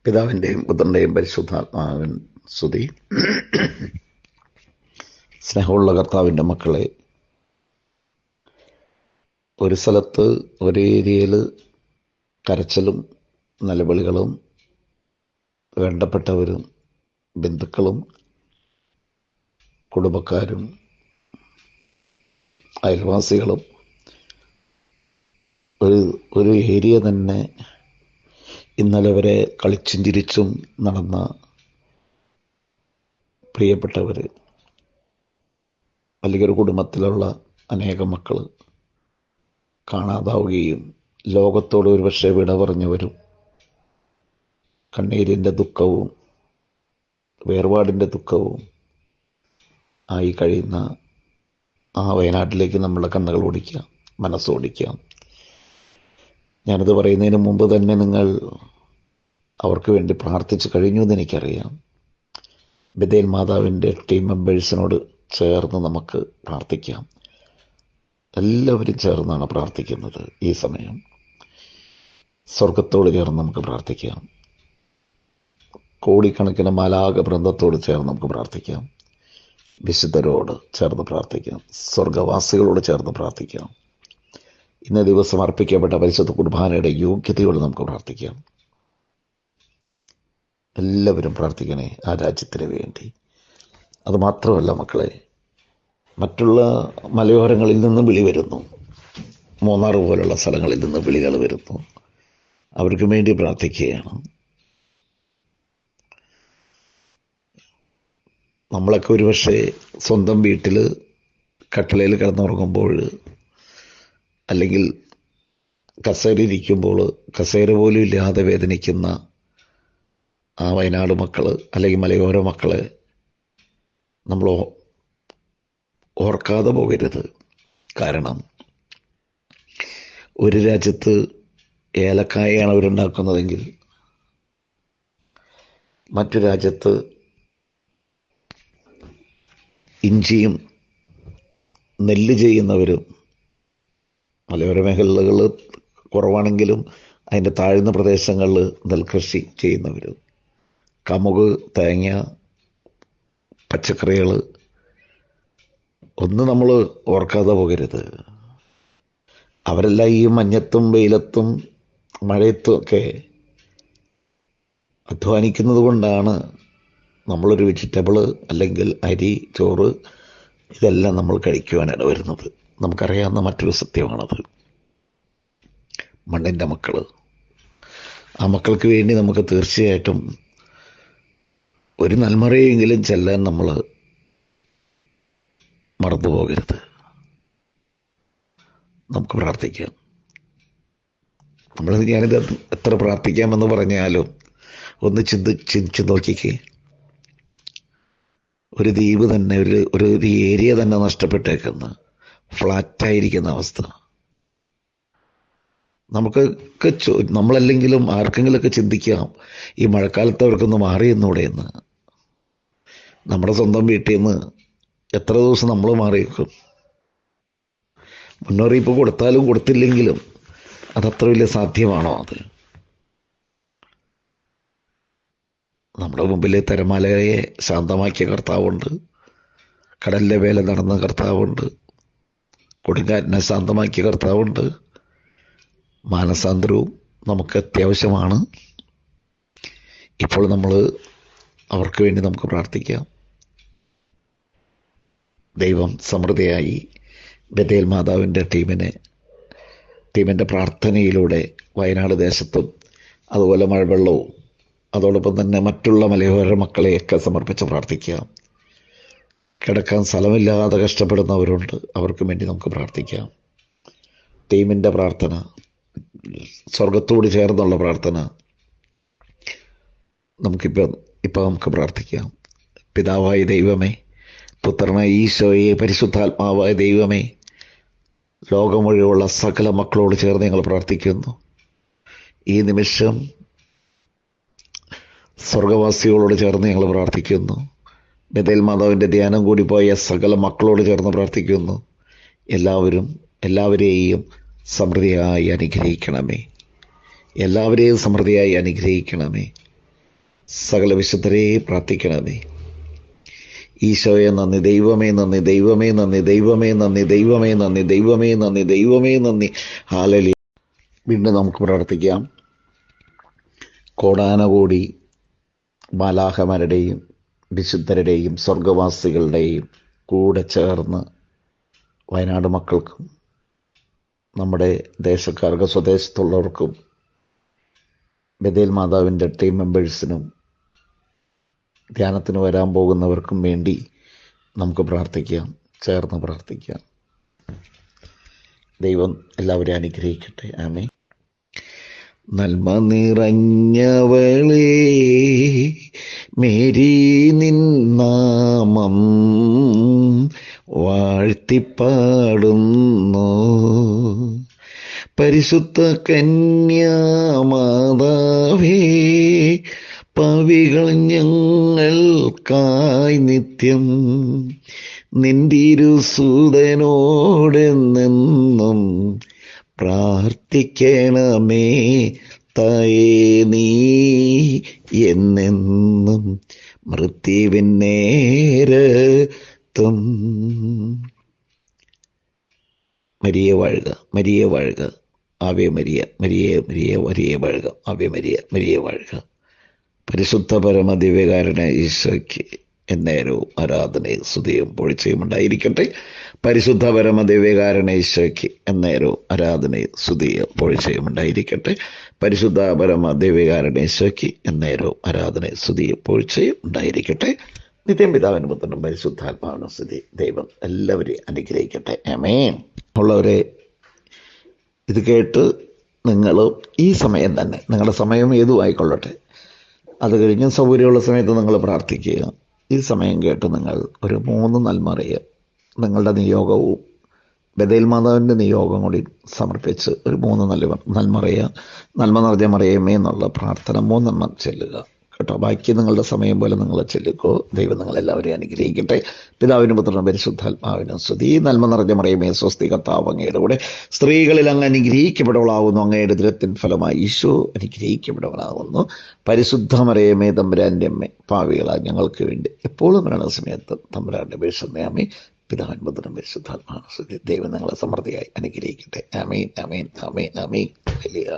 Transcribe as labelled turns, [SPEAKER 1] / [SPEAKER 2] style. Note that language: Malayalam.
[SPEAKER 1] പിതാവിൻ്റെയും പുത്രൻ്റെയും പരിശുദ്ധാത്മാവിൻ സ്തുതി. സ്നേഹമുള്ള കർത്താവിൻ്റെ മക്കളെ, ഒരു സ്ഥലത്ത് ഒരു ഏരിയയിൽ കരച്ചിലും നിലവിളികളും വേണ്ടപ്പെട്ടവരും ബന്ധുക്കളും കുടുംബക്കാരും അയൽവാസികളും ഒരു ഏരിയ തന്നെ ഇന്നലെ വരെ കളിച്ചും ചിരിച്ചും നടന്ന പ്രിയപ്പെട്ടവർ, അല്ലെങ്കിൽ ഒരു കുടുംബത്തിലുള്ള അനേകം മക്കൾ കാണാതാവുകയും ലോകത്തോട് ഒരുപക്ഷെ വിട പറഞ്ഞവരും കണ്ണീരിൻ്റെ ദുഃഖവും വേർപാടിൻ്റെ ദുഃഖവും ആയി കഴിയുന്ന ആ വയനാട്ടിലേക്ക് നമ്മളെ കണ്ണുകൾ ഓടിക്കാം, മനസ്സോടിക്കാം. ഞാനത് പറയുന്നതിന് മുമ്പ് തന്നെ നിങ്ങൾ അവർക്ക് വേണ്ടി പ്രാർത്ഥിച്ചു കഴിഞ്ഞു എന്ന് എനിക്കറിയാം. ബഥേൽ മാതാവിൻ്റെ ടീം മെമ്പേഴ്സിനോട് ചേർന്ന് നമുക്ക് പ്രാർത്ഥിക്കാം. എല്ലാവരും ചേർന്നാണ് പ്രാർത്ഥിക്കുന്നത്. ഈ സമയം സ്വർഗത്തോട് ചേർന്ന് നമുക്ക് പ്രാർത്ഥിക്കാം. കോടിക്കണക്കിന് മാലാഖ വൃന്ദത്തോട് ചേർന്ന് നമുക്ക് പ്രാർത്ഥിക്കാം. വിശുദ്ധരോട് ചേർന്ന് പ്രാർത്ഥിക്കാം. സ്വർഗവാസികളോട് ചേർന്ന് പ്രാർത്ഥിക്കാം. ഇന്ന ദിവസം അർപ്പിക്കപ്പെട്ട പരിശുദ്ധ കുർബാനയുടെ യോഗ്യതയോട് നമുക്ക് പ്രാർത്ഥിക്കാം. എല്ലാവരും പ്രാർത്ഥിക്കണേ ആ രാജ്യത്തിന് വേണ്ടി. അതുമാത്രമല്ല മക്കളെ, മറ്റുള്ള മലയോരങ്ങളിൽ നിന്നും വിളി വരുന്നു, മൂന്നാർ പോലുള്ള സ്ഥലങ്ങളിൽ നിന്ന് വിളികൾ വരുന്നു. അവർക്ക് വേണ്ടി പ്രാർത്ഥിക്കുകയാണ്. നമ്മളൊക്കെ ഒരുപക്ഷെ സ്വന്തം വീട്ടിൽ കട്ടിലയിൽ കിടന്നുറങ്ങുമ്പോൾ, അല്ലെങ്കിൽ കസേരയിരിക്കുമ്പോൾ കസേര പോലും ഇല്ലാതെ വേദനിക്കുന്ന ആ വയനാട് മക്കൾ, അല്ലെങ്കിൽ മലയോര മക്കളെ നമ്മൾ ഓർക്കാതെ പോകരുത്. കാരണം ഒരു രാജ്യത്ത് ഏലക്കായാണ് അവരുണ്ടാക്കുന്നതെങ്കിൽ മറ്റു രാജ്യത്ത് ഇഞ്ചിയും നെല്ല് ചെയ്യുന്നവരും, മലയോര മേഖലകൾ കുറവാണെങ്കിലും അതിൻ്റെ താഴ്ന്ന പ്രദേശങ്ങളിൽ നെൽകൃഷി ചെയ്യുന്നവരും, കമുക്, തേങ്ങ, പച്ചക്കറികൾ ഒന്നും നമ്മൾ ഓർക്കാതെ പോകരുത്. അവരെല്ലാം ഈ മഞ്ഞത്തും വെയിലത്തും മഴയത്തും ഒക്കെ അധ്വാനിക്കുന്നത് കൊണ്ടാണ് നമ്മളൊരു വെജിറ്റബിള് അല്ലെങ്കിൽ അരി, ചോറ് ഇതെല്ലാം നമ്മൾ കഴിക്കുവാനിട വരുന്നത്. നമുക്കറിയാവുന്ന മറ്റൊരു സത്യമാണത്. മണ്ണിൻ്റെ മക്കൾ, ആ മക്കൾക്ക് വേണ്ടി നമുക്ക് തീർച്ചയായിട്ടും ഒരു നൽമറയെങ്കിലും ചെല്ലാൻ നമ്മൾ മറന്നു പോകരുത്. നമുക്ക് പ്രാർത്ഥിക്കാം. ഞാനിത് എത്ര പ്രാർത്ഥിക്കാമെന്ന് പറഞ്ഞാലും ഒന്ന് ചിന്തിച്ച് നോക്കിക്കേ. ഒരു ദ്വീപ് തന്നെ, ഒരു ഏരിയ തന്നെ നഷ്ടപ്പെട്ടേക്കുന്ന, ഫ്ലാറ്റായിരിക്കുന്ന അവസ്ഥ. നമുക്കൊക്കെ നമ്മളല്ലെങ്കിലും ആർക്കെങ്കിലുമൊക്കെ ചിന്തിക്കാം, ഈ മഴക്കാലത്ത് അവർക്കൊന്ന് മാറിയെന്നൂടെ എന്ന്. നമ്മുടെ സ്വന്തം വീട്ടിൽ നിന്ന് എത്ര ദിവസം നമ്മൾ മാറിയേക്കും? മുന്നറിയിപ്പ് കൊടുത്താലും കൊടുത്തില്ലെങ്കിലും അതത്ര വലിയ സാധ്യമാണോ? അത് നമ്മുടെ മുമ്പിലെ തിരമാലയെ ശാന്തമാക്കിയ കർത്താവുണ്ട്, കടലിലെ വേല നടന്ന കർത്താവുണ്ട്, കൊടുങ്കാറ്റിനെ ശാന്തമാക്കിയ കർത്താവുണ്ട്. മാനസാന്തരവും നമുക്ക് അത്യാവശ്യമാണ്. ഇപ്പോൾ നമ്മൾ അവർക്ക് വേണ്ടി നമുക്ക് പ്രാർത്ഥിക്കാം. ദൈവം സമൃദ്ധിയായി ബഥേൽ മാതാവിൻ്റെ ടീമിൻ്റെ പ്രാർത്ഥനയിലൂടെ വയനാട് ദേശത്തും അതുപോലെ മഴവെള്ളവും അതോടൊപ്പം തന്നെ മറ്റുള്ള മലയോര മക്കളെയൊക്കെ സമർപ്പിച്ച് പ്രാർത്ഥിക്കാം. കിടക്കാൻ സ്ഥലമില്ലാതെ കഷ്ടപ്പെടുന്നവരുണ്ട്, അവർക്ക് വേണ്ടി നമുക്ക് പ്രാർത്ഥിക്കാം. ടീമിൻ്റെ പ്രാർത്ഥന, സ്വർഗത്തോട് ചേർന്നുള്ള പ്രാർത്ഥന ഇപ്പം നമുക്ക് പ്രാർത്ഥിക്കാം. പിതാവായ ദൈവമേ, പുത്രനായ ഈശോയെ, പരിശുദ്ധാത്മാവായ ദൈവമേ, ലോകം മുഴുവനുള്ള സകല മക്കളോട് ചേർന്ന് ഞങ്ങൾ പ്രാർത്ഥിക്കുന്നു. ഈ നിമിഷം സ്വർഗവാസികളോട് ചേർന്ന് ഞങ്ങൾ പ്രാർത്ഥിക്കുന്നു. ബഥേൽ മാതാവിൻ്റെ ധ്യാനം കൂടി പോയ സകല മക്കളോട് ചേർന്ന് പ്രാർത്ഥിക്കുന്നു. എല്ലാവരെയും സമൃദ്ധിയായി അനുഗ്രഹിക്കണമേ. എല്ലാവരെയും സമൃദ്ധിയായി അനുഗ്രഹിക്കണമേ. സകല വിശുദ്ധരെ പ്രാർത്ഥിക്കണമേ. ഈശോയെ നന്ദി, ദൈവമേ നന്ദി, ദൈവമേ നന്ദി, ദൈവമേ നന്ദി, ദൈവമേ നന്ദി, ദൈവമേ നന്ദി, ദൈവമേ നന്ദി. ഹല്ലേലൂയ. വീണ്ടും നമുക്ക് പ്രാർത്ഥിക്കാം. കോടാനകോടി മാലാഖമാരുടെയും വിശുദ്ധരുടെയും സ്വർഗവാസികളുടെയും കൂടെ ചേർന്ന് വയനാട് മക്കൾക്കും നമ്മുടെ ദേശക്കാർക്ക് സ്വദേശത്തുള്ളവർക്കും ബഥേൽ മാതാവിൻ്റെ ടീം മെമ്പേഴ്സിനും ധ്യാനത്തിന് വരാൻ പോകുന്നവർക്കും വേണ്ടി നമുക്ക് പ്രാർത്ഥിക്കാം, ചേർന്ന് പ്രാർത്ഥിക്കാം. ദൈവം എല്ലാവരെയും അനുഗ്രഹിക്കട്ടെ. ആമേൻ. നന്മ നിറഞ്ഞവളേ മേരി, നിൻ നാമം വാഴ്ത്തിപ്പാടുന്നു. പരിശുദ്ധ കന്യാമാതാവേ, പാപികൾ ഞങ്ങൾക്കായി നിത്യം നിന്തിരുസൂതനോടെന്നെന്നും പ്രാർത്ഥിക്കണമേ. തായേ നീ എന്നെന്നും മൃത്യുവിൻ നേരത്തും. മരിയ വാഴുക, മരിയ വാഴുക, ave Maria, Maria Maria Maria വാഴുക, ആവേ മരിയ, മരിയ വാഴുക. പരിശുദ്ധ പരമ ദിവ്യകാരണ ഈശോയ്ക്ക് എന്നേരവും ആരാധനയും സ്തുതിയും പുകഴ്ചയും ഉണ്ടായിരിക്കട്ടെ. പരിശുദ്ധ പരമ ദിവ്യകാരണ ഈശോയ്ക്ക് എന്നേരവും ആരാധനയും സ്തുതിയും പുകഴ്ചയും ഉണ്ടായിരിക്കട്ടെ. പരിശുദ്ധ പരമ ദിവ്യകാരണ ഈശോയ്ക്ക് എന്നേരവും ആരാധനയും സ്തുതിയും പുകഴ്ചയും ഉണ്ടായിരിക്കട്ടെ. നിത്യം പിതാവിനും പുത്രനും പരിശുദ്ധാത്മാവിനും സ്തുതി. ദൈവം എല്ലാവരെയും അനുഗ്രഹിക്കട്ടെ. ആമേൻ. ഉള്ളവരെ, ഇത് കേട്ട് നിങ്ങൾ ഈ സമയം തന്നെ, നിങ്ങളുടെ സമയം ഏതും ആയിക്കൊള്ളട്ടെ, അത് കഴിഞ്ഞ് സൗകര്യമുള്ള സമയത്ത് നിങ്ങൾ പ്രാർത്ഥിക്കുക. ഈ സമയം കേട്ട് നിങ്ങൾ ഒരു 3 നന്മറിയ നിങ്ങളുടെ നിയോഗവും ബഥേൽ മാതാവിൻ്റെ നിയോഗം കൂടി സമർപ്പിച്ച് ഒരു 3 നന്മറിയ, നന്മ നിറഞ്ഞ മറിയമേ എന്നുള്ള പ്രാർത്ഥന 3 ചെല്ലുക കേട്ടോ. ബാക്കി നിങ്ങളുടെ സമയം പോലെ നിങ്ങൾ ചെല്ലുകോ. ദൈവം നിങ്ങളെല്ലാവരെയും അനുഗ്രഹിക്കട്ടെ. പിതാവിനും പുത്രനും പരിശുദ്ധാത്മാവിനും സ്തുതി. നന്മ നിറഞ്ഞ മറിയമേ സ്വസ്തി, കർത്താവ് അങ്ങയുടെ കൂടെ സ്ത്രീകളിൽ അങ്ങ് അനുഗ്രഹിക്കപ്പെടവളാകുന്നു. അങ്ങയുടെ ഉദരത്തിൻ ഫലമായി ഈശോ അനുഗ്രഹിക്കപ്പെടവനാകുന്നു. പരിശുദ്ധ മറിയമേ തമ്പുരാൻ്റെ അമ്മേ, പാപികളായ ഞങ്ങൾക്ക് വേണ്ടി എപ്പോഴും മരണസമയത്ത് തമ്പുരാൻ്റെ അപേക്ഷ ആമേ. പിതാവിനും പുത്രനും പരിശുദ്ധാത്മാവിനും സ്തുതി. ദൈവം നിങ്ങളെ സമൃദ്ധിയായി അനുഗ്രഹിക്കട്ടെ. ആമേൻ, ആമേൻ, ആമേൻ, ആമേൻ. ഹല്ലേലൂയ.